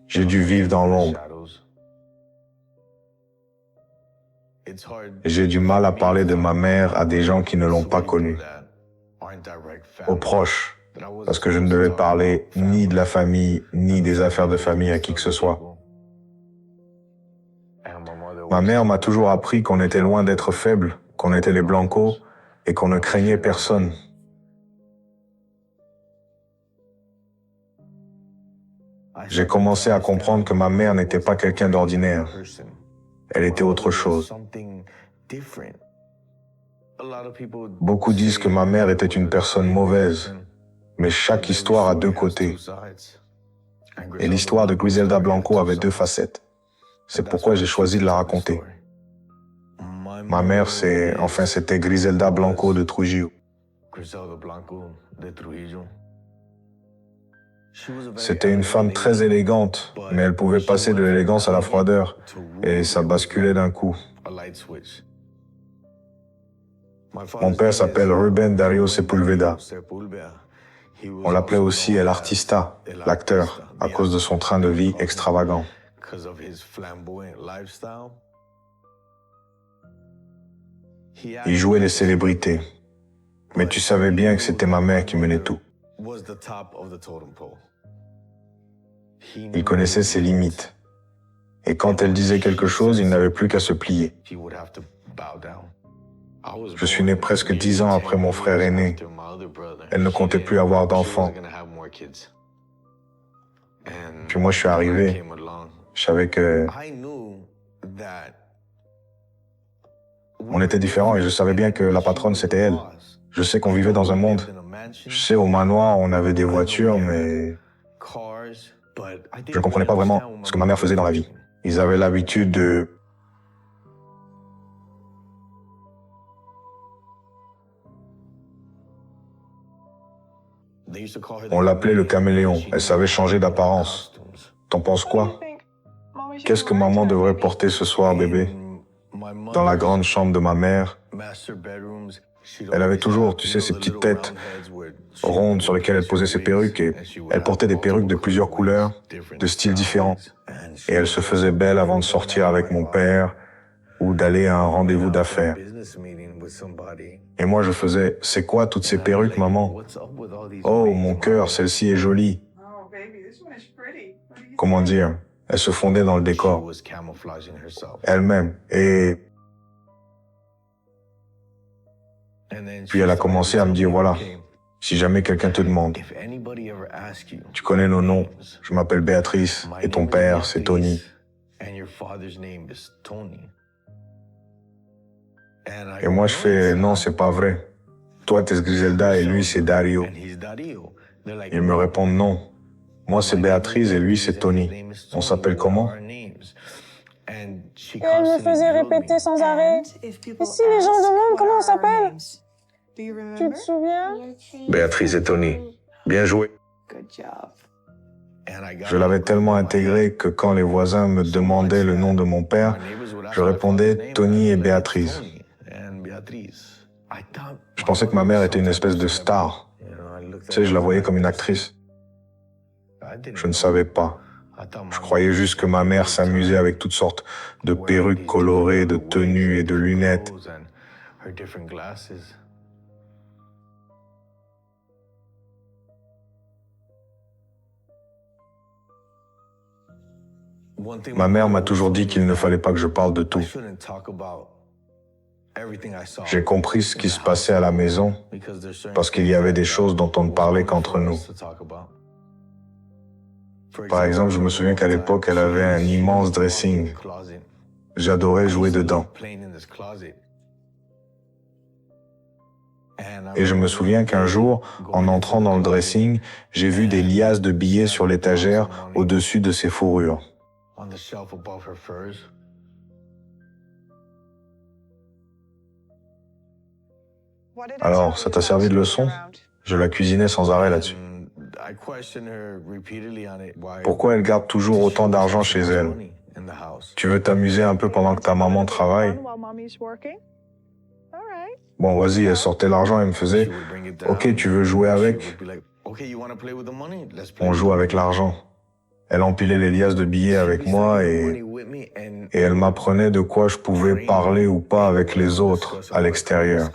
J'ai dû vivre dans l'ombre. J'ai du mal à parler de ma mère à des gens qui ne l'ont pas connue, aux proches, parce que je ne devais parler ni de la famille, ni des affaires de famille à qui que ce soit. Ma mère m'a toujours appris qu'on était loin d'être faible, qu'on était les Blancos et qu'on ne craignait personne. J'ai commencé à comprendre que ma mère n'était pas quelqu'un d'ordinaire. Elle était autre chose. Beaucoup disent que ma mère était une personne mauvaise, mais chaque histoire a deux côtés. Et l'histoire de Griselda Blanco avait deux facettes. C'est pourquoi j'ai choisi de la raconter. Ma mère, c'était Griselda Blanco de Trujillo. C'était une femme très élégante, mais elle pouvait passer de l'élégance à la froideur, et ça basculait d'un coup. Mon père s'appelle Rubén Darío Sepúlveda. On l'appelait aussi El Artista, l'acteur, à cause de son train de vie extravagant. Il jouait les célébrités, mais tu savais bien que c'était ma mère qui menait tout. Il connaissait ses limites, et quand elle disait quelque chose, il n'avait plus qu'à se plier. Je suis né presque 10 ans après mon frère aîné. Elle ne comptait plus avoir d'enfants. Puis moi, je suis arrivé. Je savais que on était différents et je savais bien que la patronne, c'était elle. Je sais qu'on vivait dans un monde. Je sais, au manoir, on avait des voitures, mais je ne comprenais pas vraiment ce que ma mère faisait dans la vie. Ils avaient l'habitude de... On l'appelait le caméléon. Elle savait changer d'apparence. T'en penses quoi? Qu'est-ce que maman devrait porter ce soir, bébé? Dans la grande chambre de ma mère, elle avait toujours, tu sais, ces petites têtes rondes sur lesquelles elle posait ses perruques et elle portait des perruques de plusieurs couleurs, de styles différents. Et elle se faisait belle avant de sortir avec mon père ou d'aller à un rendez-vous d'affaires. Et moi, je faisais, c'est quoi toutes ces perruques, maman? Oh, mon cœur, celle-ci est jolie. Comment dire? Elle se fondait dans le décor. Elle-même. Et puis elle a commencé à me dire, voilà, si jamais quelqu'un te demande, tu connais nos noms, je m'appelle Béatrice, et ton père, c'est Tony. Et moi, je fais, non, c'est pas vrai. Toi, t'es Griselda et lui, c'est Dario. Ils me répondent non. Moi, c'est Béatrice et lui, c'est Tony. On s'appelle comment? Et elle me faisait répéter sans arrêt. Et si les gens demandent comment on s'appelle? Tu te souviens? Béatrice et Tony. Bien joué. Je l'avais tellement intégré que quand les voisins me demandaient le nom de mon père, je répondais Tony et Béatrice. Je pensais que ma mère était une espèce de star. Tu sais, je la voyais comme une actrice. Je ne savais pas. Je croyais juste que ma mère s'amusait avec toutes sortes de perruques colorées, de tenues et de lunettes. Ma mère m'a toujours dit qu'il ne fallait pas que je parle de tout. J'ai compris ce qui se passait à la maison parce qu'il y avait des choses dont on ne parlait qu'entre nous. Par exemple, je me souviens qu'à l'époque, elle avait un immense dressing. J'adorais jouer dedans. Et je me souviens qu'un jour, en entrant dans le dressing, j'ai vu des liasses de billets sur l'étagère au-dessus de ses fourrures. Alors, ça t'a servi de leçon? Je la cuisinais sans arrêt là-dessus. Pourquoi elle garde toujours autant d'argent chez elle? Tu veux t'amuser un peu pendant que ta maman travaille? Bon, vas-y, elle sortait l'argent et me faisait « Ok, tu veux jouer avec? On joue avec l'argent. » Elle empilait les liasses de billets avec moi et elle m'apprenait de quoi je pouvais parler ou pas avec les autres à l'extérieur.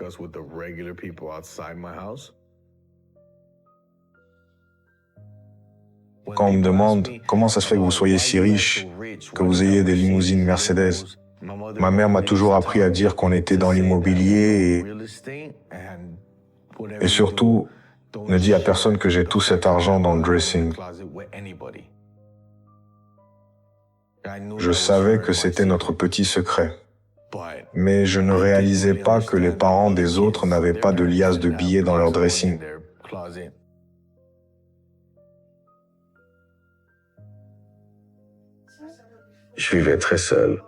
Quand on me demande comment ça se fait que vous soyez si riche, que vous ayez des limousines Mercedes, ma mère m'a toujours appris à dire qu'on était dans l'immobilier et surtout, ne dis à personne que j'ai tout cet argent dans le dressing. Je savais que c'était notre petit secret, mais je ne réalisais pas que les parents des autres n'avaient pas de liasses de billets dans leur dressing. Je vivais très seul.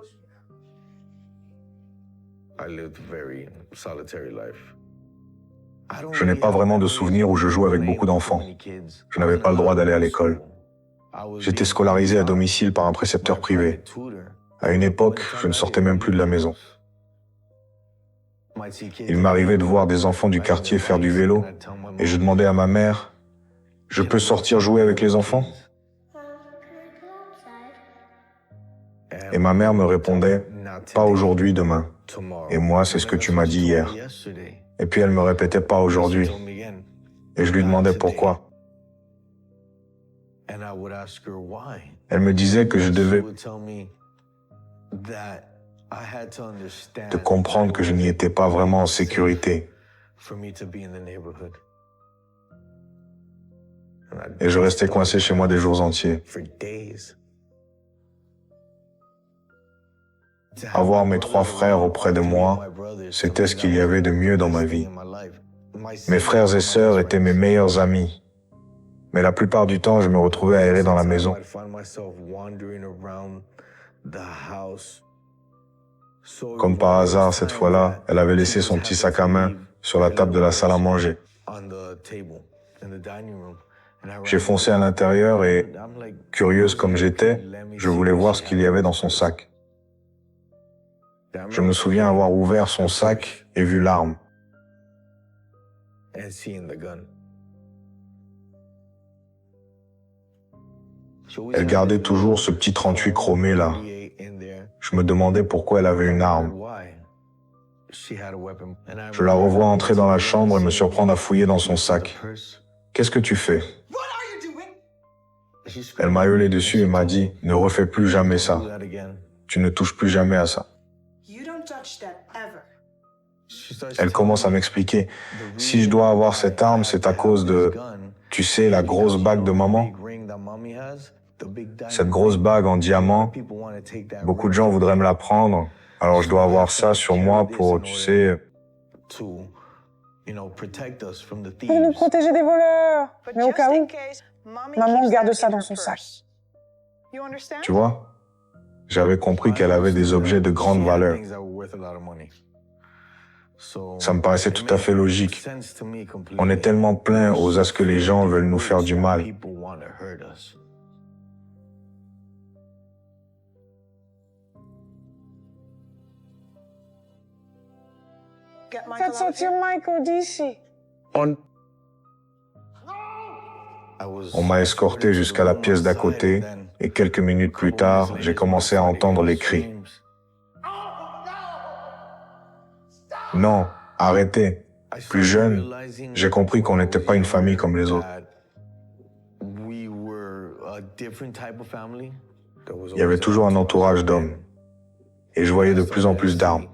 Je n'ai pas vraiment de souvenirs où je jouais avec beaucoup d'enfants. Je n'avais pas le droit d'aller à l'école. J'étais scolarisé à domicile par un précepteur privé. À une époque, je ne sortais même plus de la maison. Il m'arrivait de voir des enfants du quartier faire du vélo et je demandais à ma mère, « Je peux sortir jouer avec les enfants ?» Et ma mère me répondait, « Pas aujourd'hui, demain. » Et moi, c'est ce que tu m'as dit hier. Et puis elle me répétait, « Pas aujourd'hui. » Et je lui demandais pourquoi. Elle me disait que je devais de comprendre que je n'y étais pas vraiment en sécurité. Et je restais coincé chez moi des jours entiers. Avoir mes 3 frères auprès de moi, c'était ce qu'il y avait de mieux dans ma vie. Mes frères et sœurs étaient mes meilleurs amis. Mais la plupart du temps, je me retrouvais à errer dans la maison. Comme par hasard, cette fois-là, elle avait laissé son petit sac à main sur la table de la salle à manger. J'ai foncé à l'intérieur et, curieuse comme j'étais, je voulais voir ce qu'il y avait dans son sac. Je me souviens avoir ouvert son sac et vu l'arme. Elle gardait toujours ce petit 38 chromé là. Je me demandais pourquoi elle avait une arme. Je la revois entrer dans la chambre et me surprendre à fouiller dans son sac. « Qu'est-ce que tu fais ?» Elle m'a hurlé dessus et m'a dit « Ne refais plus jamais ça. Tu ne touches plus jamais à ça. » Elle commence à m'expliquer « Si je dois avoir cette arme, c'est à cause de, tu sais, la grosse bague de maman. Cette grosse bague en diamant, beaucoup de gens voudraient me la prendre, alors je dois avoir ça sur moi pour, tu sais... » Pour nous protéger des voleurs. Mais au cas où, maman garde ça dans son sac. Tu vois, j'avais compris qu'elle avait des objets de grande valeur. Ça me paraissait tout à fait logique. On est tellement plein aux as que les gens veulent nous faire du mal. Faites sortir Michael d'ici. On m'a escorté jusqu'à la pièce d'à côté et quelques minutes plus tard, j'ai commencé à entendre les cris. Non, arrêtez. Plus jeune, j'ai compris qu'on n'était pas une famille comme les autres. Il y avait toujours un entourage d'hommes. Et je voyais de plus en plus d'armes.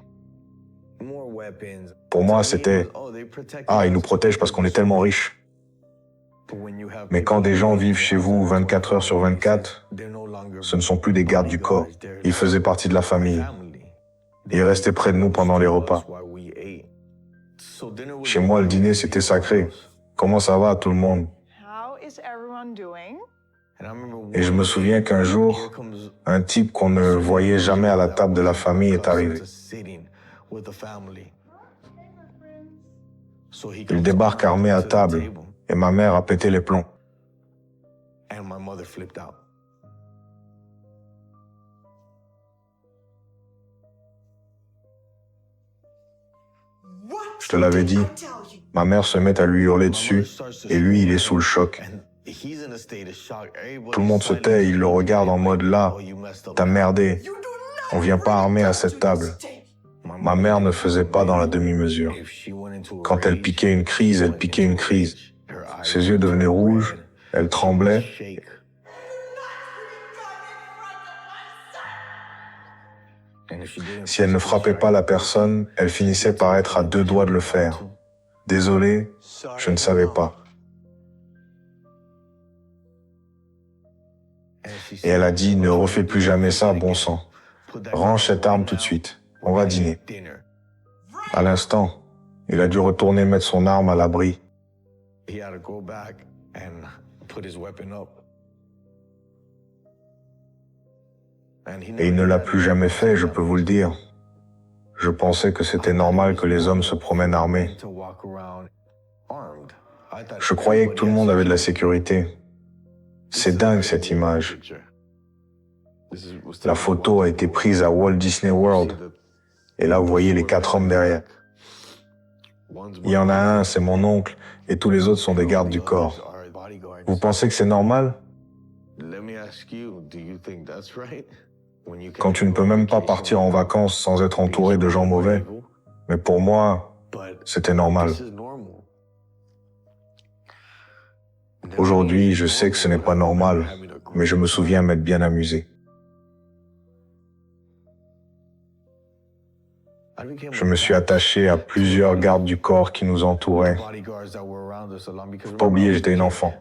Pour moi, c'était « Ah, ils nous protègent parce qu'on est tellement riches. » Mais quand des gens vivent chez vous 24 heures sur 24, ce ne sont plus des gardes du corps. Ils faisaient partie de la famille. Ils restaient près de nous pendant les repas. Chez moi, le dîner, c'était sacré. Comment ça va, tout le monde? Et je me souviens qu'un jour, un type qu'on ne voyait jamais à la table de la famille est arrivé. Il débarque armé à table et ma mère a pété les plombs. Je te l'avais dit, ma mère se met à lui hurler dessus et lui, il est sous le choc. Tout le monde se tait, il le regarde en mode là, t'as merdé, on vient pas armé à cette table. Ma mère ne faisait pas dans la demi-mesure. Quand elle piquait une crise, elle piquait une crise. Ses yeux devenaient rouges, elle tremblait. Si elle ne frappait pas la personne, elle finissait par être à 2 doigts de le faire. Désolé, je ne savais pas. Et elle a dit, ne refais plus jamais ça, bon sang. Range cette arme tout de suite. On va dîner. À l'instant, il a dû retourner mettre son arme à l'abri. Et il ne l'a plus jamais fait, je peux vous le dire. Je pensais que c'était normal que les hommes se promènent armés. Je croyais que tout le monde avait de la sécurité. C'est dingue cette image. La photo a été prise à Walt Disney World. Et là, vous voyez les 4 hommes derrière. Il y en a un, c'est mon oncle, et tous les autres sont des gardes du corps. Vous pensez que c'est normal? Quand tu ne peux même pas partir en vacances sans être entouré de gens mauvais. Mais pour moi, c'était normal. Aujourd'hui, je sais que ce n'est pas normal, mais je me souviens m'être bien amusé. Je me suis attaché à plusieurs gardes du corps qui nous entouraient. Faut pas oublier, j'étais une enfant.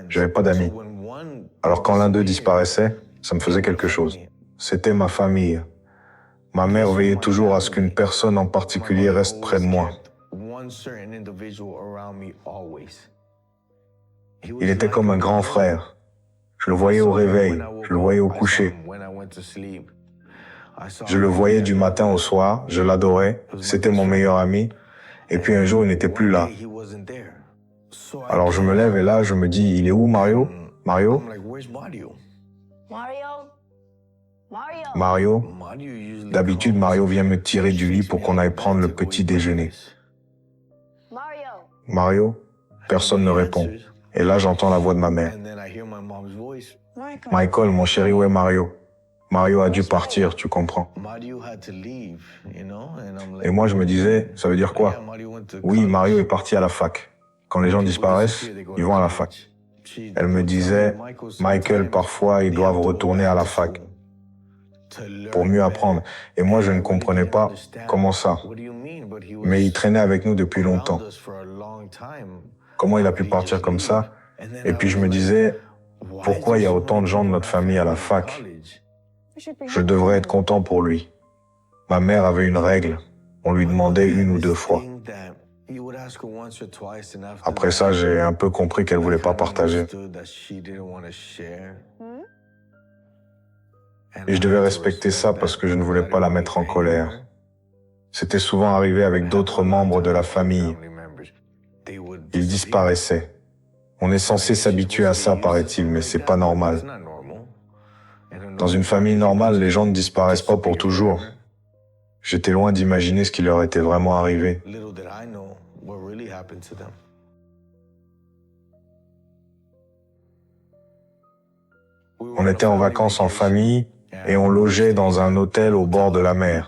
J'avais pas d'amis. Alors quand l'un d'eux disparaissait, ça me faisait quelque chose. C'était ma famille. Ma mère veillait toujours à ce qu'une personne en particulier reste près de moi. Il était comme un grand frère. Je le voyais au réveil, je le voyais au coucher. Je le voyais du matin au soir, je l'adorais, c'était mon meilleur ami. Et puis un jour, il n'était plus là. Alors je me lève et là, je me dis, il est où Mario? Mario? Mario? D'habitude, Mario vient me tirer du lit pour qu'on aille prendre le petit déjeuner. Mario? Personne ne répond. Et là, j'entends la voix de ma mère. Michael, mon chéri, où est Mario? Mario a dû partir, tu comprends. Et moi, je me disais, ça veut dire quoi? Oui, Mario est parti à la fac. Quand les gens disparaissent, ils vont à la fac. Elle me disait, Michael, parfois, ils doivent retourner à la fac pour mieux apprendre. Et moi, je ne comprenais pas comment ça. Mais il traînait avec nous depuis longtemps. Comment il a pu partir comme ça? Et puis je me disais, pourquoi il y a autant de gens de notre famille à la fac? Je devrais être content pour lui. Ma mère avait une règle. On lui demandait 1 ou 2 fois. Après ça, j'ai un peu compris qu'elle voulait pas partager. Et je devais respecter ça parce que je ne voulais pas la mettre en colère. C'était souvent arrivé avec d'autres membres de la famille. Ils disparaissaient. On est censé s'habituer à ça, paraît-il, mais c'est pas normal. Dans une famille normale, les gens ne disparaissent pas pour toujours. J'étais loin d'imaginer ce qui leur était vraiment arrivé. On était en vacances en famille et on logeait dans un hôtel au bord de la mer.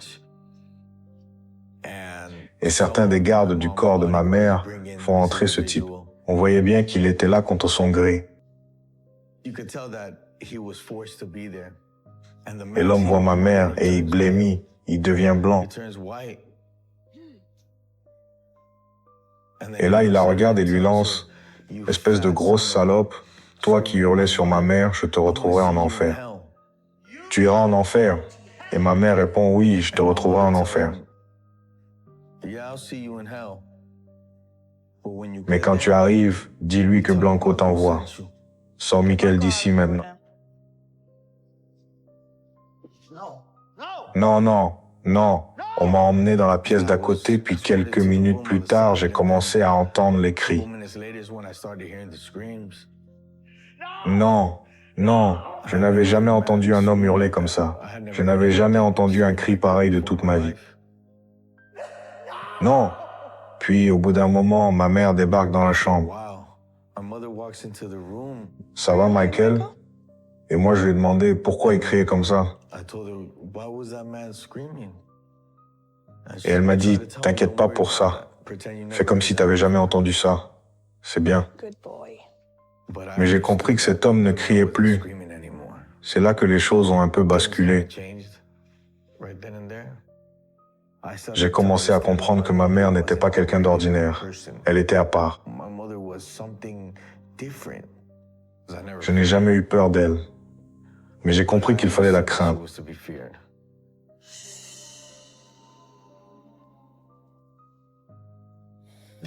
Et certains des gardes du corps de ma mère font entrer ce type. On voyait bien qu'il était là contre son gré. Et l'homme voit ma mère et il blêmit, il devient blanc. Et là, il la regarde et lui lance, « Espèce de grosse salope, toi qui hurlais sur ma mère, je te retrouverai en enfer. Tu iras en enfer. » Et ma mère répond, « Oui, je te retrouverai en enfer. » Mais quand tu arrives, dis-lui que Blanco t'envoie. Sors Michael d'ici maintenant. Non, non, non. On m'a emmené dans la pièce d'à côté, puis quelques minutes plus tard, j'ai commencé à entendre les cris. Non, non, je n'avais jamais entendu un homme hurler comme ça. Je n'avais jamais entendu un cri pareil de toute ma vie. Non. Puis, au bout d'un moment, ma mère débarque dans la chambre. Ça va, Michael? Et moi, je lui ai demandé pourquoi il criait comme ça. Et elle m'a dit, t'inquiète pas pour ça. Fais comme si t'avais jamais entendu ça. C'est bien. Mais j'ai compris que cet homme ne criait plus. C'est là que les choses ont un peu basculé. J'ai commencé à comprendre que ma mère n'était pas quelqu'un d'ordinaire. Elle était à part. Je n'ai jamais eu peur d'elle. Mais j'ai compris qu'il fallait la craindre.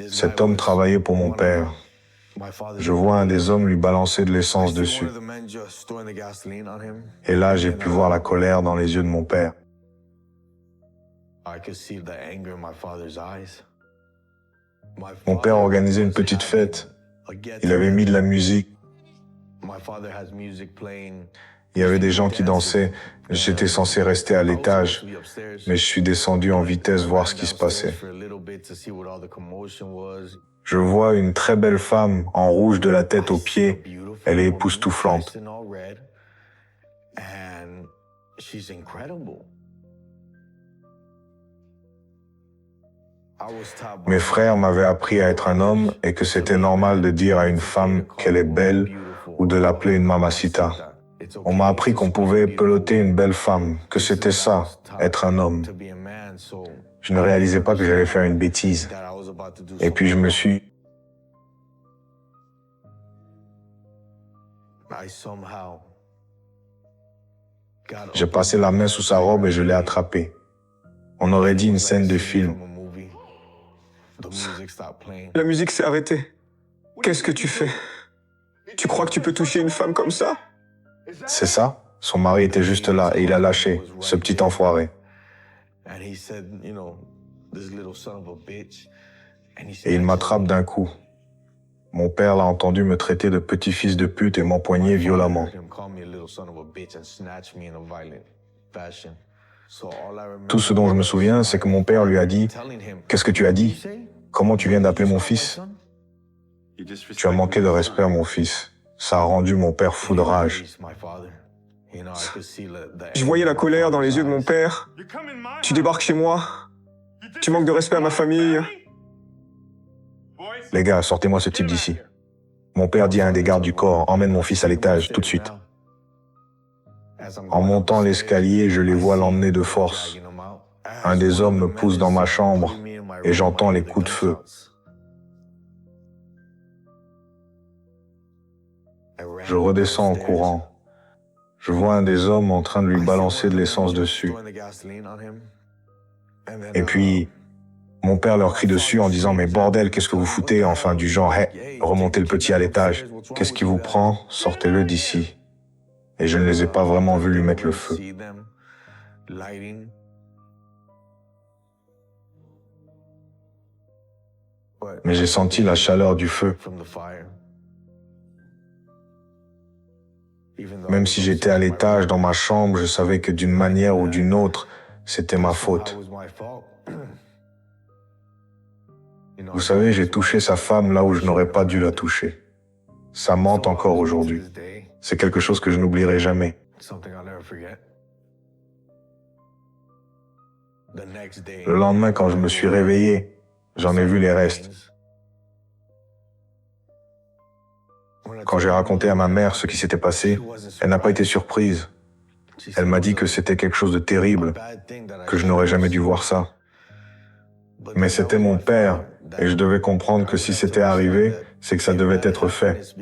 Cet homme travaillait pour mon père. Je vois un des hommes lui balancer de l'essence dessus. Et là, j'ai pu voir la colère dans les yeux de mon père. Mon père organisait une petite fête. Il avait mis de la musique. Il y avait des gens qui dansaient. J'étais censé rester à l'étage, mais je suis descendu en vitesse voir ce qui se passait. Je vois une très belle femme en rouge de la tête aux pieds. Elle est époustouflante. Mes frères m'avaient appris à être un homme et que c'était normal de dire à une femme qu'elle est belle ou de l'appeler une mamacita. On m'a appris qu'on pouvait peloter une belle femme, que c'était ça, être un homme. Je ne réalisais pas que j'allais faire une bêtise. Et puis je me suis... J'ai passé la main sous sa robe et je l'ai attrapé. On aurait dit une scène de film. La musique s'est arrêtée. Qu'est-ce que tu fais? Tu crois que tu peux toucher une femme comme ça? C'est ça? Son mari était juste là et il a lâché, ce petit enfoiré. Et il m'attrape d'un coup. Mon père l'a entendu me traiter de petit-fils de pute et m'empoigner violemment. Tout ce dont je me souviens, c'est que mon père lui a dit « Qu'est-ce que tu as dit? Comment tu viens d'appeler mon fils? Tu as manqué de respect à mon fils. » Ça a rendu mon père fou de rage. Je voyais la colère dans les yeux de mon père. Tu débarques chez moi. Tu manques de respect à ma famille. Les gars, sortez-moi ce type d'ici. Mon père dit à un des gardes du corps, emmène mon fils à l'étage, tout de suite. En montant l'escalier, je les vois l'emmener de force. Un des hommes me pousse dans ma chambre et j'entends les coups de feu. Je redescends en courant. Je vois un des hommes en train de lui balancer de l'essence dessus. Et puis, mon père leur crie dessus en disant « Mais bordel, qu'est-ce que vous foutez ?» Enfin, du genre « Hey, remontez le petit à l'étage. Qu'est-ce qui vous prend? Sortez-le d'ici. » Et je ne les ai pas vraiment vus lui mettre le feu. Mais j'ai senti la chaleur du feu. Même si j'étais à l'étage dans ma chambre, je savais que d'une manière ou d'une autre, c'était ma faute. Vous savez, j'ai touché sa femme là où je n'aurais pas dû la toucher. Ça mente encore aujourd'hui. C'est quelque chose que je n'oublierai jamais. Le lendemain, quand je me suis réveillé, j'en ai vu les restes. Quand j'ai raconté à ma mère ce qui s'était passé, elle n'a pas été surprise. Elle m'a dit que c'était quelque chose de terrible, que je n'aurais jamais dû voir ça. Mais c'était mon père, et je devais comprendre que si c'était arrivé, c'est que ça devait être fait.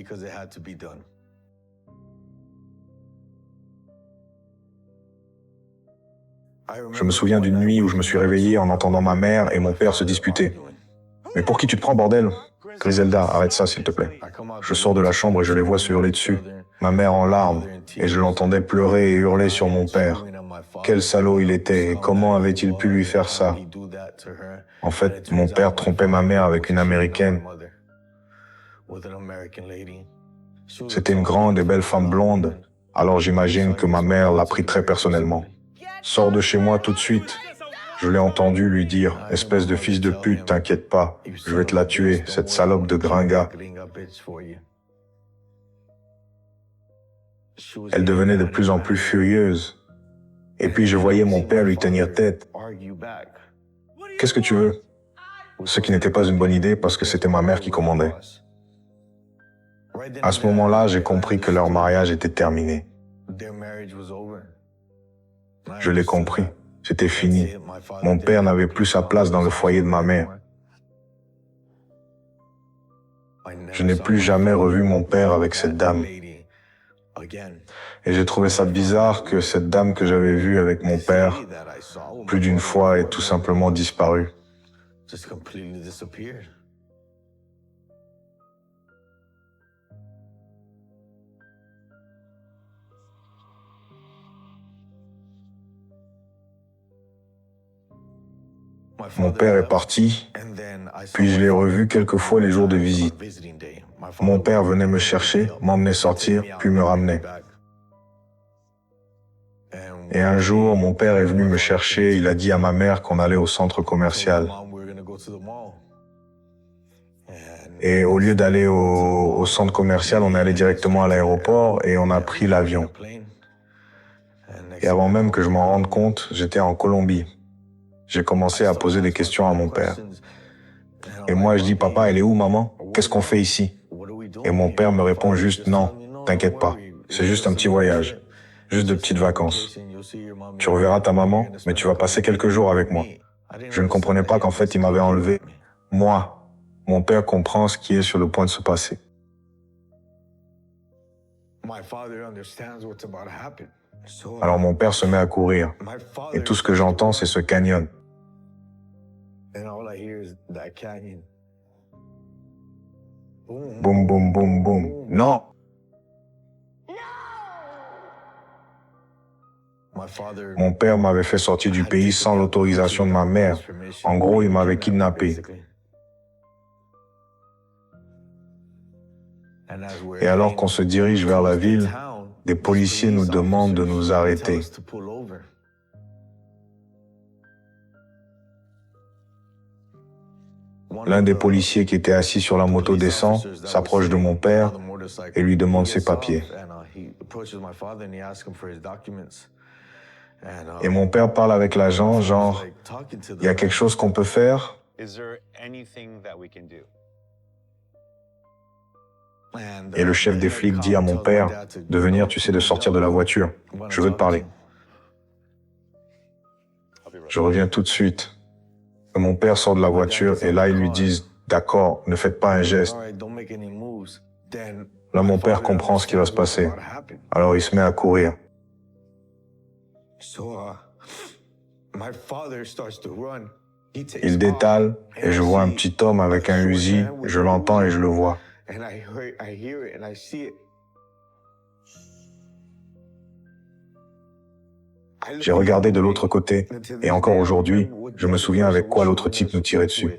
Je me souviens d'une nuit où je me suis réveillé en entendant ma mère et mon père se disputer. « Mais pour qui tu te prends, bordel ?» « Griselda, arrête ça, s'il te plaît. » Je sors de la chambre et je les vois se hurler dessus. Ma mère en larmes, et je l'entendais pleurer et hurler sur mon père. Quel salaud il était, et comment avait-il pu lui faire ça? En fait, mon père trompait ma mère avec une Américaine. C'était une grande et belle femme blonde, alors j'imagine que ma mère l'a pris très personnellement. « Sors de chez moi tout de suite. » Je l'ai entendu lui dire, « Espèce de fils de pute, t'inquiète pas, je vais te la tuer, cette salope de gringa. » Elle devenait de plus en plus furieuse. Et puis je voyais mon père lui tenir tête. « Qu'est-ce que tu veux ?» Ce qui n'était pas une bonne idée parce que c'était ma mère qui commandait. À ce moment-là, j'ai compris que leur mariage était terminé. Je l'ai compris. C'était fini. Mon père n'avait plus sa place dans le foyer de ma mère. Je n'ai plus jamais revu mon père avec cette dame. Et j'ai trouvé ça bizarre que cette dame que j'avais vue avec mon père plus d'une fois ait tout simplement disparu. Mon père est parti, puis je l'ai revu quelques fois les jours de visite. Mon père venait me chercher, m'emmenait sortir, puis me ramenait. Et un jour, mon père est venu me chercher, il a dit à ma mère qu'on allait au centre commercial. Et au lieu d'aller au centre commercial, on est allé directement à l'aéroport et on a pris l'avion. Et avant même que je m'en rende compte, j'étais en Colombie. J'ai commencé à poser des questions à mon père. Et moi, je dis, « Papa, elle est où, maman? Qu'est-ce qu'on fait ici ?» Et mon père me répond juste, « Non, t'inquiète pas, c'est juste un petit voyage, juste de petites vacances. Tu reverras ta maman, mais tu vas passer quelques jours avec moi. » Je ne comprenais pas qu'en fait, il m'avait enlevé. Moi, mon père comprend ce qui est sur le point de se passer. Alors mon père se met à courir. Et tout ce que j'entends, c'est ce canyon. Boum, boum, boum, boum. Non! Mon père m'avait fait sortir du pays sans l'autorisation de ma mère. En gros, il m'avait kidnappé. Et alors qu'on se dirige vers la ville, des policiers nous demandent de nous arrêter. L'un des policiers qui était assis sur la moto descend, s'approche de mon père et lui demande ses papiers. Et mon père parle avec l'agent, genre, « Il y a quelque chose qu'on peut faire ?» Et le chef des flics dit à mon père de venir, tu sais, de sortir de la voiture. Je veux te parler. Je reviens tout de suite. Mon père sort de la voiture et là, ils lui disent, d'accord, ne faites pas un geste. Là, mon père comprend ce qui va se passer. Alors, il se met à courir. Il détale et je vois un petit homme avec un Uzi. Je l'entends et je le vois. J'ai regardé de l'autre côté et encore aujourd'hui, je me souviens avec quoi l'autre type nous tirait dessus.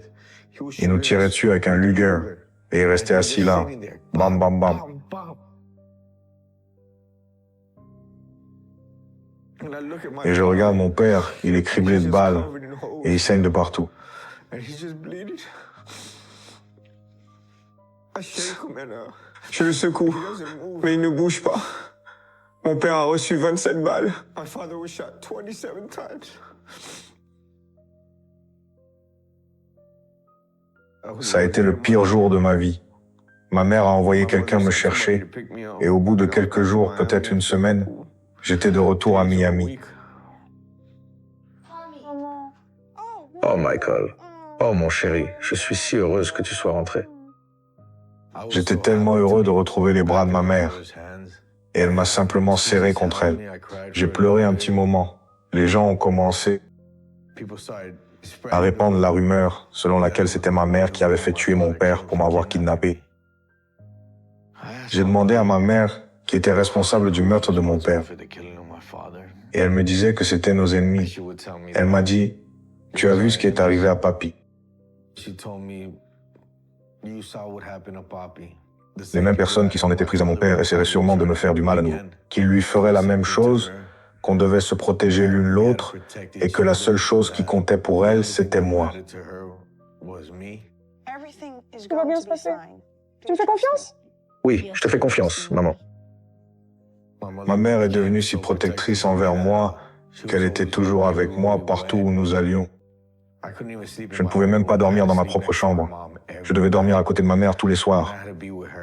Il nous tirait dessus avec un Luger et il restait assis là. Bam, bam, bam. Et je regarde mon père, il est criblé de balles et il saigne de partout. Je le secoue, mais il ne bouge pas. Mon père a reçu 27 balles. Ça a été le pire jour de ma vie. Ma mère a envoyé quelqu'un me chercher et au bout de quelques jours, peut-être une semaine, j'étais de retour à Miami. Oh Michael, oh mon chéri, je suis si heureuse que tu sois rentré. J'étais tellement heureux de retrouver les bras de ma mère. Et elle m'a simplement serré contre elle. J'ai pleuré un petit moment. Les gens ont commencé à répandre la rumeur selon laquelle c'était ma mère qui avait fait tuer mon père pour m'avoir kidnappé. J'ai demandé à ma mère qui était responsable du meurtre de mon père. Et elle me disait que c'était nos ennemis. Elle m'a dit, « Tu as vu ce qui est arrivé à Papi. » Les mêmes personnes qui s'en étaient prises à mon père essaieraient sûrement de me faire du mal à nouveau. Qu'ils lui feraient la même chose qu'on devait se protéger l'une l'autre et que la seule chose qui comptait pour elle, c'était moi. Tout va bien se passer. Tu me fais confiance? Oui, je te fais confiance, maman. Ma mère est devenue si protectrice envers moi qu'elle était toujours avec moi partout où nous allions. Je ne pouvais même pas dormir dans ma propre chambre. Je devais dormir à côté de ma mère tous les soirs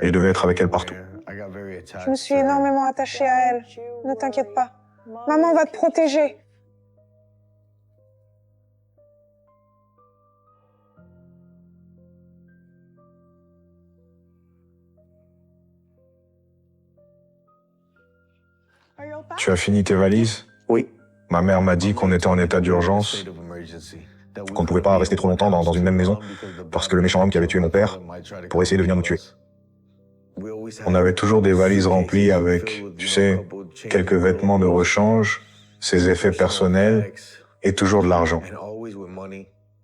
et je devais être avec elle partout. Je me suis énormément attachée à elle. Ne t'inquiète pas. Maman va te protéger. Tu as fini tes valises? Oui. Ma mère m'a dit qu'on était en état d'urgence, qu'on ne pouvait pas rester trop longtemps dans une même maison parce que le méchant homme qui avait tué mon père pourrait essayer de venir nous tuer. On avait toujours des valises remplies avec, tu sais, quelques vêtements de rechange, ses effets personnels et toujours de l'argent.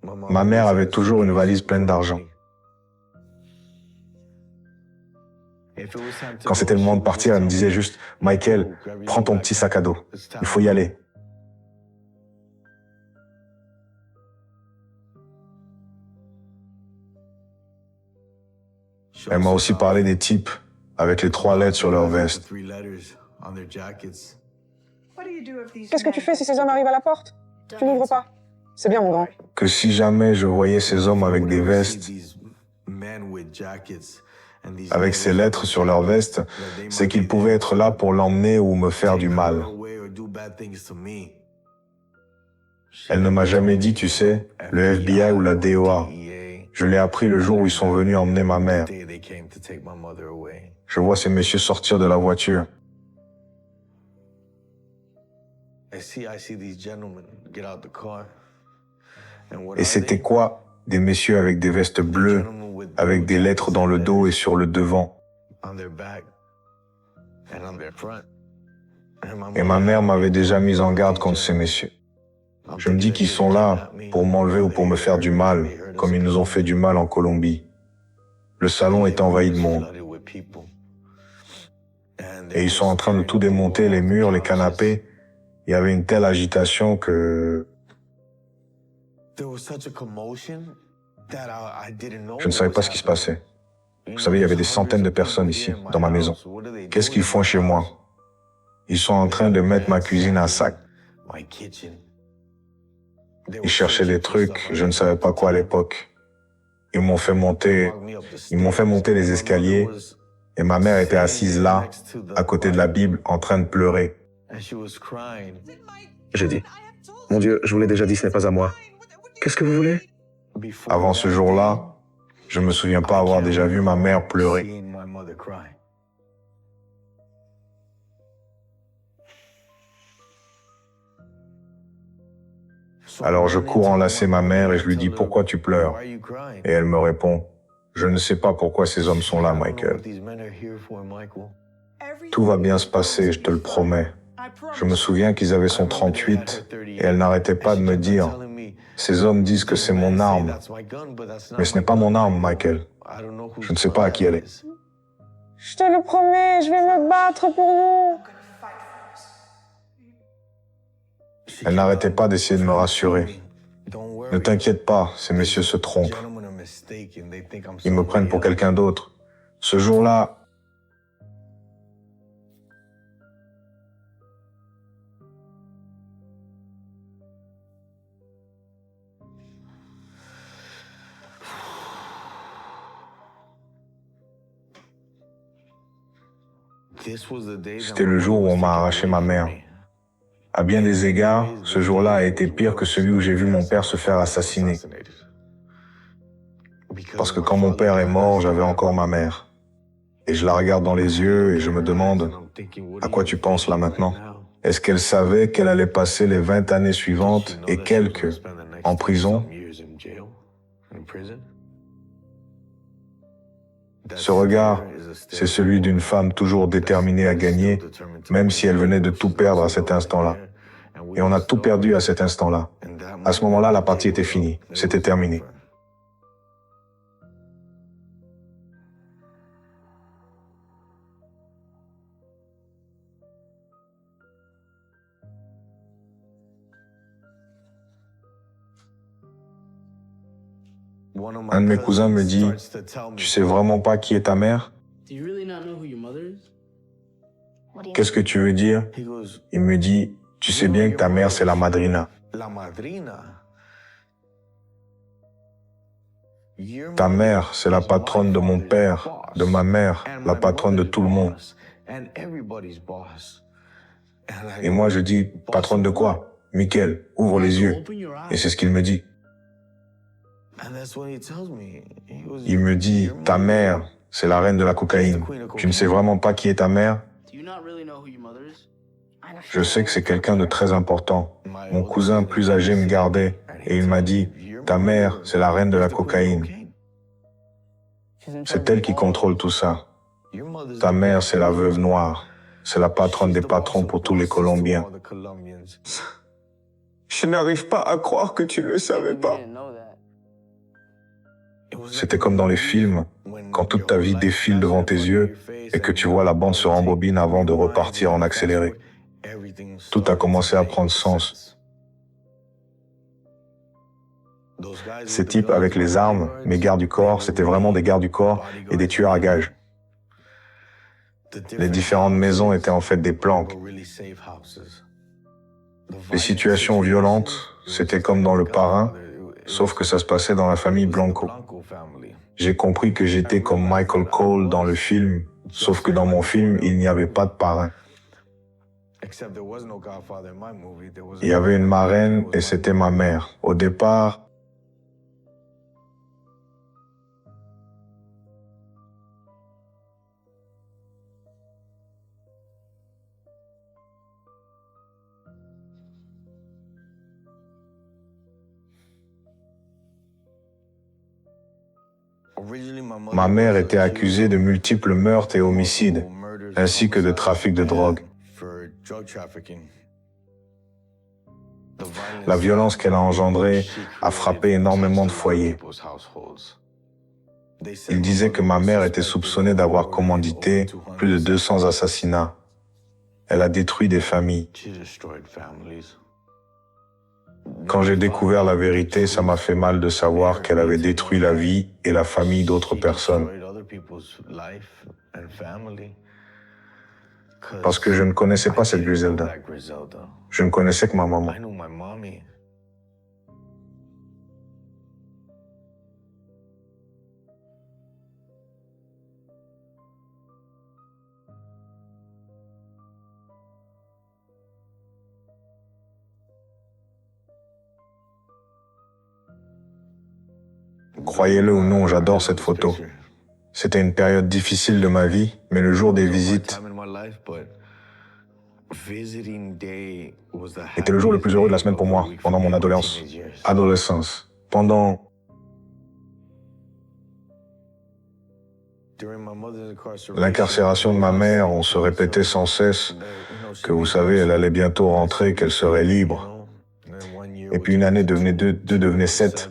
Ma mère avait toujours une valise pleine d'argent. Quand c'était le moment de partir, elle me disait juste « Michael, prends ton petit sac à dos, il faut y aller ». Elle m'a aussi parlé des types avec les 3 lettres sur leur veste. Qu'est-ce que tu fais si ces hommes arrivent à la porte? Tu n'ouvres pas. C'est bien, mon grand. Que si jamais je voyais ces hommes avec des vestes, avec ces lettres sur leur veste, c'est qu'ils pouvaient être là pour l'emmener ou me faire du mal. Elle ne m'a jamais dit, tu sais, le FBI ou la DOA. Je l'ai appris le jour où ils sont venus emmener ma mère. Je vois ces messieurs sortir de la voiture. Et c'était quoi? Des messieurs avec des vestes bleues, avec des lettres dans le dos et sur le devant. Et ma mère m'avait déjà mis en garde contre ces messieurs. Je me dis qu'ils sont là pour m'enlever ou pour me faire du mal, comme ils nous ont fait du mal en Colombie. Le salon est envahi de monde. Et ils sont en train de tout démonter, les murs, les canapés. Il y avait une telle agitation que je ne savais pas ce qui se passait. Vous savez, il y avait des centaines de personnes ici, dans ma maison. Qu'est-ce qu'ils font chez moi? Ils sont en train de mettre ma cuisine à sac. Ils cherchaient des trucs, je ne savais pas quoi à l'époque. Ils m'ont fait monter les escaliers et ma mère était assise là, à côté de la Bible, en train de pleurer. J'ai dit, mon Dieu, je vous l'ai déjà dit, ce n'est pas à moi. Qu'est-ce que vous voulez? Avant ce jour-là, je me souviens pas avoir déjà vu ma mère pleurer. Alors je cours enlacer ma mère et je lui dis « Pourquoi tu pleures ?» Et elle me répond « Je ne sais pas pourquoi ces hommes sont là, Michael. Tout va bien se passer, je te le promets. » Je me souviens qu'ils avaient son 38 et elle n'arrêtait pas de me dire « Ces hommes disent que c'est mon arme. Mais ce n'est pas mon arme, Michael. Je ne sais pas à qui elle est. » Je te le promets, je vais me battre pour nous. Elle n'arrêtait pas d'essayer de me rassurer. Ne t'inquiète pas, ces messieurs se trompent. Ils me prennent pour quelqu'un d'autre. Ce jour-là, c'était le jour où on m'a arraché ma mère. À bien des égards, ce jour-là a été pire que celui où j'ai vu mon père se faire assassiner. Parce que quand mon père est mort, j'avais encore ma mère. Et je la regarde dans les yeux et je me demande, à quoi tu penses là maintenant? Est-ce qu'elle savait qu'elle allait passer les 20 années suivantes et quelques en prison? Ce regard, c'est celui d'une femme toujours déterminée à gagner, même si elle venait de tout perdre à cet instant-là. Et on a tout perdu à cet instant-là. À ce moment-là, la partie était finie. C'était terminé. Un de mes cousins me dit, tu sais vraiment pas qui est ta mère? Qu'est-ce que tu veux dire? Il me dit, tu sais bien que ta mère, c'est la madrina. Ta mère, c'est la patronne de mon père, de ma mère, la patronne de tout le monde. Et moi, je dis, patronne de quoi? Michael, ouvre les yeux. Et c'est ce qu'il me dit. Il me dit, ta mère, c'est la reine de la cocaïne. Tu ne sais vraiment pas qui est ta mère? Je sais que c'est quelqu'un de très important. Mon cousin plus âgé me gardait et il m'a dit, ta mère, c'est la reine de la cocaïne. C'est elle qui contrôle tout ça. Ta mère, c'est la veuve noire. C'est la patronne des patrons pour tous les Colombiens. Je n'arrive pas à croire que tu ne le savais pas. C'était comme dans les films, quand toute ta vie défile devant tes yeux et que tu vois la bande se rembobine avant de repartir en accéléré. Tout a commencé à prendre sens. Ces types avec les armes, mes gardes du corps, c'était vraiment des gardes du corps et des tueurs à gages. Les différentes maisons étaient en fait des planques. Les situations violentes, c'était comme dans Le Parrain, sauf que ça se passait dans la famille Blanco. J'ai compris que j'étais comme Michael Cole dans le film, sauf que dans mon film, il n'y avait pas de parrain. Il y avait une marraine et c'était ma mère. Au départ, ma mère était accusée de multiples meurtres et homicides, ainsi que de trafic de drogue. La violence qu'elle a engendrée a frappé énormément de foyers. Il disait que ma mère était soupçonnée d'avoir commandité plus de 200 assassinats. Elle a détruit des familles. Quand j'ai découvert la vérité, ça m'a fait mal de savoir qu'elle avait détruit la vie et la famille d'autres personnes. Parce que je ne connaissais pas cette Griselda. Je ne connaissais que ma maman. Croyez-le ou non, j'adore cette photo. C'était une période difficile de ma vie, mais le jour des visites était le jour le plus heureux de la semaine pour moi, pendant mon adolescence. Pendant l'incarcération de ma mère, on se répétait sans cesse que, vous savez, elle allait bientôt rentrer, qu'elle serait libre. Et puis une année devenait deux devenait 7,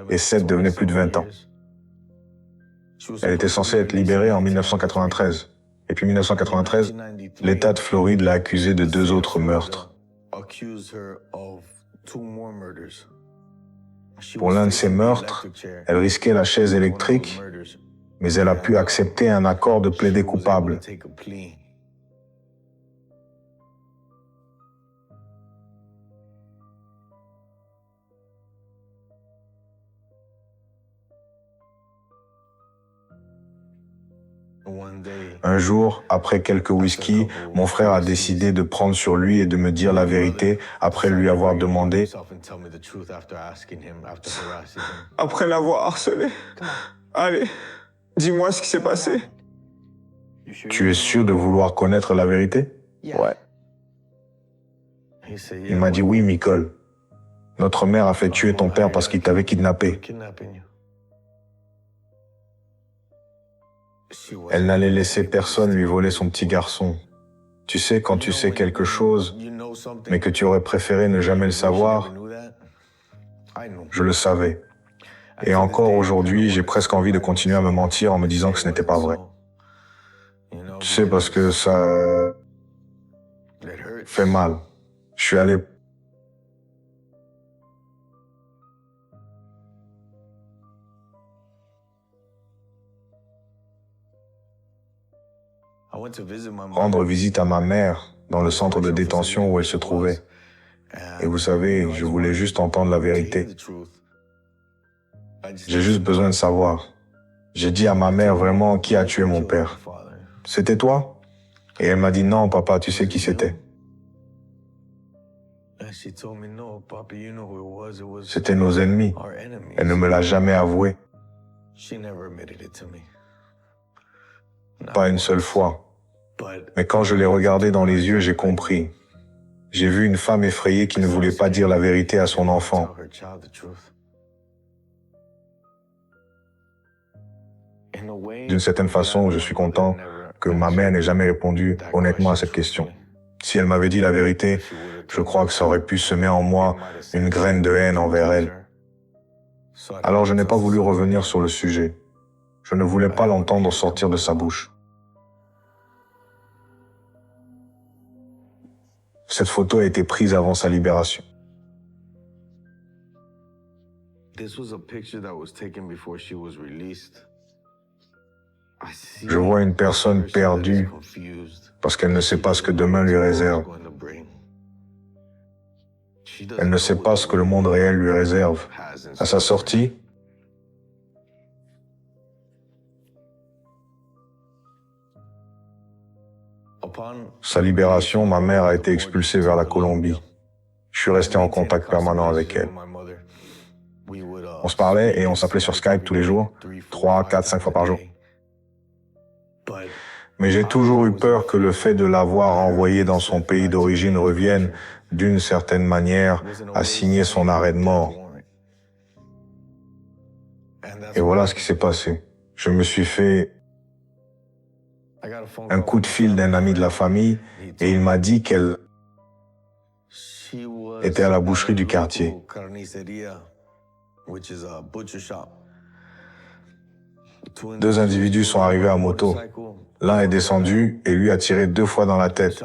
et 7 devenait plus de 20 ans. Elle était censée être libérée en 1993. Et puis 1993, l'État de Floride l'a accusée de 2 autres meurtres. Pour l'un de ces meurtres, elle risquait la chaise électrique, mais elle a pu accepter un accord de plaider coupable. Un jour, après quelques whisky, mon frère a décidé de prendre sur lui et de me dire la vérité après lui avoir demandé. Après l'avoir harcelé. Allez, dis-moi ce qui s'est passé. Tu es sûr de vouloir connaître la vérité? Ouais. Il m'a dit oui, Michael. Notre mère a fait tuer ton père parce qu'il t'avait kidnappé. Elle n'allait laisser personne lui voler son petit garçon. Tu sais, quand tu sais quelque chose, mais que tu aurais préféré ne jamais le savoir, je le savais. Et encore aujourd'hui, j'ai presque envie de continuer à me mentir en me disant que ce n'était pas vrai. Tu sais, parce que ça fait mal. Je suis allé rendre visite à ma mère dans le centre de détention où elle se trouvait. Et vous savez, je voulais juste entendre la vérité. J'ai juste besoin de savoir. J'ai dit à ma mère vraiment qui a tué mon père. C'était toi? Et elle m'a dit non, papa, tu sais qui c'était. C'était nos ennemis. Elle ne me l'a jamais avoué. Pas une seule fois. Mais quand je l'ai regardée dans les yeux, j'ai compris. J'ai vu une femme effrayée qui ne voulait pas dire la vérité à son enfant. D'une certaine façon, je suis content que ma mère n'ait jamais répondu honnêtement à cette question. Si elle m'avait dit la vérité, je crois que ça aurait pu semer en moi une graine de haine envers elle. Alors je n'ai pas voulu revenir sur le sujet. Je ne voulais pas l'entendre sortir de sa bouche. Cette photo a été prise avant sa libération. Je vois une personne perdue parce qu'elle ne sait pas ce que demain lui réserve. Elle ne sait pas ce que le monde réel lui réserve. À sa sortie, sa libération, ma mère a été expulsée vers la Colombie. Je suis resté en contact permanent avec elle. On se parlait et on s'appelait sur Skype tous les jours, 3, 4, 5 fois par jour. Mais j'ai toujours eu peur que le fait de l'avoir envoyé dans son pays d'origine revienne, d'une certaine manière, à signer son arrêt de mort. Et voilà ce qui s'est passé. Je me suis fait un coup de fil d'un ami de la famille et il m'a dit qu'elle était à la boucherie du quartier. Deux individus sont arrivés à moto. L'un est descendu et lui a tiré 2 fois dans la tête.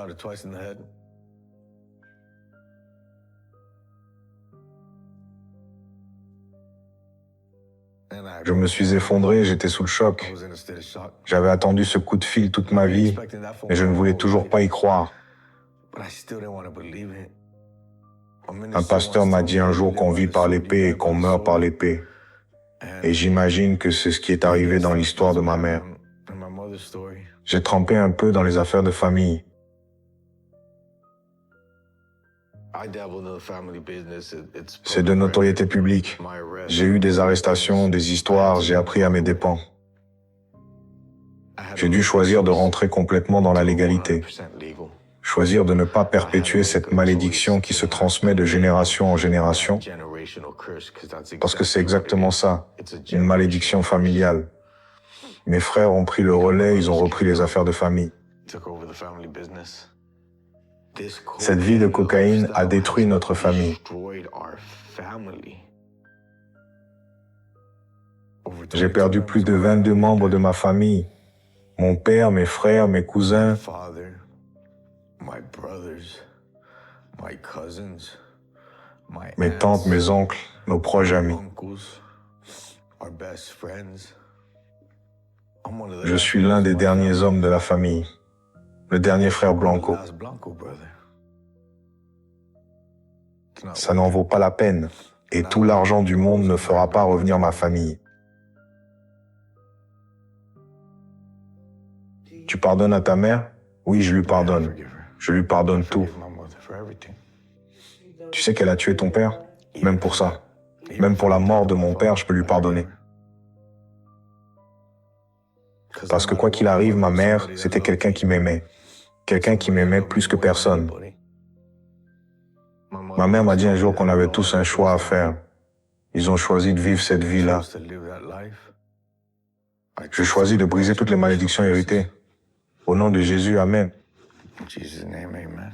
Je me suis effondré, j'étais sous le choc. J'avais attendu ce coup de fil toute ma vie, mais je ne voulais toujours pas y croire. Un pasteur m'a dit un jour qu'on vit par l'épée et qu'on meurt par l'épée. Et j'imagine que c'est ce qui est arrivé dans l'histoire de ma mère. J'ai trempé un peu dans les affaires de famille. C'est de notoriété publique. J'ai eu des arrestations, des histoires, j'ai appris à mes dépens. J'ai dû choisir de rentrer complètement dans la légalité. Choisir de ne pas perpétuer cette malédiction qui se transmet de génération en génération. Parce que c'est exactement ça, une malédiction familiale. Mes frères ont pris le relais, ils ont repris les affaires de famille. Cette vie de cocaïne a détruit notre famille. J'ai perdu plus de 22 membres de ma famille. Mon père, mes frères, mes cousins. Mes tantes, mes oncles, nos proches amis. Je suis l'un des derniers hommes de la famille. Le dernier frère Blanco. Ça n'en vaut pas la peine. Et tout l'argent du monde ne fera pas revenir ma famille. Tu pardonnes à ta mère? Oui, je lui pardonne. Je lui pardonne tout. Tu sais qu'elle a tué ton père? Même pour ça. Même pour la mort de mon père, je peux lui pardonner. Parce que quoi qu'il arrive, ma mère, c'était quelqu'un qui m'aimait. Quelqu'un qui m'aimait plus que personne. Ma mère m'a dit un jour qu'on avait tous un choix à faire. Ils ont choisi de vivre cette vie-là. Je choisis de briser toutes les malédictions héritées. Au nom de Jésus, Amen. In Jesus' name, amen.